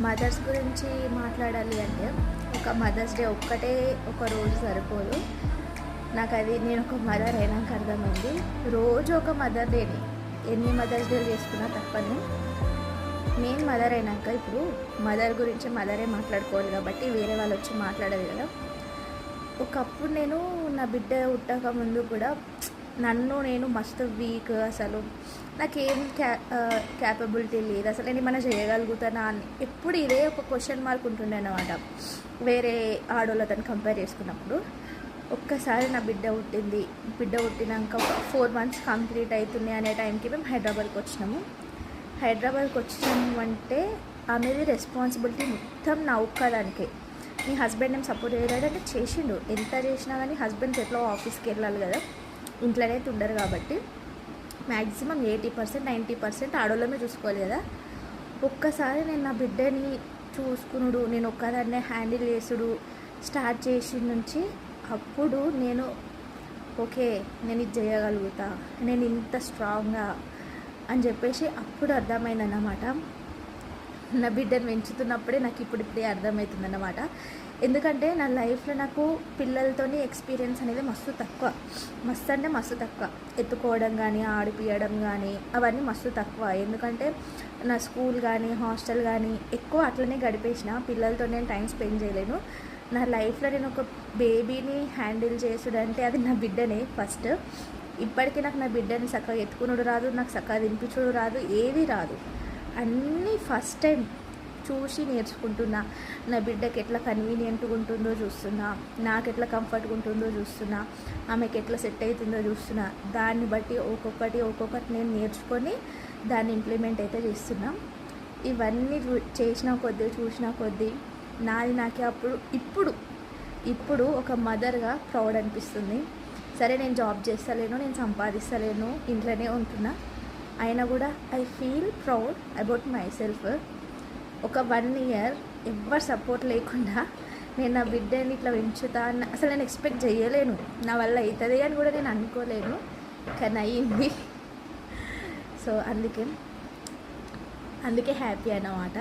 Mothers గురించి మాట్లాడాలి అంటే ఒక మదర్స్ డే ఒక్కటే ఒక రోజు సరిపోదు. నాకు అది నేను ఒక మదర్ అయినాక అర్థమైంది. రోజు ఒక మదర్ డేని ఎన్ని మదర్స్ డేలు చేసుకున్నా తప్పని. నేను మదర్ అయినాక ఇప్పుడు మదర్ గురించి మదరే మాట్లాడుకోవాలి కాబట్టి వేరే వాళ్ళు వచ్చి మాట్లాడదు కదా. ఒకప్పుడు నేను నా బిడ్డ పుట్టక ముందు కూడా నన్ను నేను మస్తు వీక్, అసలు నాకేం క్యాపబిలిటీ లేదు, అసలు నేను ఏమైనా చేయగలుగుతానా అని ఎప్పుడు ఇదే ఒక క్వశ్చన్ మార్క్ ఉంటుండే అన్నమాట. వేరే ఆడోళ్ళతో కంపేర్ చేసుకున్నప్పుడు ఒక్కసారి నా బిడ్డ పుట్టినాక ఒక 4 months కంప్లీట్ అవుతుంది అనే టైంకి మేము హైదరాబాద్కి వచ్చినాము. హైదరాబాద్కి వచ్చినాము అంటే ఆమెది రెస్పాన్సిబిలిటీ మొత్తం నా ఒక్కదానికే. మీ హస్బెండ్ ఏం సపోర్ట్ చేయలేదంటే చేసిండు, ఎంత చేసినా కానీ హస్బెండ్కి ఎట్లా ఆఫీస్కి వెళ్ళాలి కదా, ఇంట్లోనే ఉండరు కాబట్టి మ్యాక్సిమం 80% 90% ఆడోళ్ళమే చూసుకోవాలి కదా. ఒక్కసారి నేను నా బిడ్డని చూసుకునుడు, నేను ఒక్కదాన్నే హ్యాండిల్ చేసుడు స్టార్ట్ చేసిన నుంచి అప్పుడు నేను ఓకే నేను ఇది చేయగలుగుతా, నేను ఇంత స్ట్రాంగ్గా అని చెప్పేసి అప్పుడు అర్థమైందన్నమాట. నా బిడ్డను పెంచుతున్నప్పుడే నాకు ఇప్పుడిప్పుడే అర్థమవుతుందన్నమాట. ఎందుకంటే నా లైఫ్లో నాకు పిల్లలతోని ఎక్స్పీరియన్స్ అనేది మస్తు తక్కువ. ఎత్తుకోవడం కానీ ఆడిపియడం కానీ అవన్నీ మస్తు తక్కువ. ఎందుకంటే నా స్కూల్ కానీ హాస్టల్ కానీ ఎక్కువ అట్లనే గడిపేసిన, పిల్లలతో నేను టైం స్పెండ్ చేయలేను. నా లైఫ్లో నేను ఒక బేబీని హ్యాండిల్ చేసుడంటే అది నా బిడ్డనే ఫస్ట్. ఇప్పటికీ నాకు నా బిడ్డని చక్కగా ఎత్తుకునుడు రాదు, నాకు చక్కగా తినిపించుడు రాదు, ఏది రాదు. అన్నీ ఫస్ట్ టైం చూసి నేర్చుకుంటున్నా. నా బిడ్డకి ఎట్లా కన్వీనియంట్గా ఉంటుందో చూస్తున్నా, నాకు ఎట్లా కంఫర్ట్గా ఉంటుందో చూస్తున్నా, ఆమెకి ఎట్లా సెట్ అవుతుందో చూస్తున్నా. దాన్ని బట్టి ఒక్కొక్కటి నేను నేర్చుకొని దాన్ని ఇంప్లిమెంట్ అయితే చేస్తున్నా. ఇవన్నీ చూసిన కొద్దీ నాకే ఇప్పుడు ఒక మదర్గా ప్రౌడ్ అనిపిస్తుంది. సరే నేను జాబ్ చేస్తలేను, నేను సంపాదిస్తలేను, ఇంట్లోనే ఉంటున్నా, అయినా కూడా I feel proud about my self. ఒక 1 year ఎవ్వరు సపోర్ట్ లేకుండా నేను నా బిడ్డని ఇట్లా పెంచుతా అన్న అసలు నేను ఎక్స్పెక్ట్ చేయలేను. నా వల్ల అవుతుంది అని కూడా నేను అనుకోలేను, కానీ అయ్యింది. సో అందుకే హ్యాపీ అన్నమాట.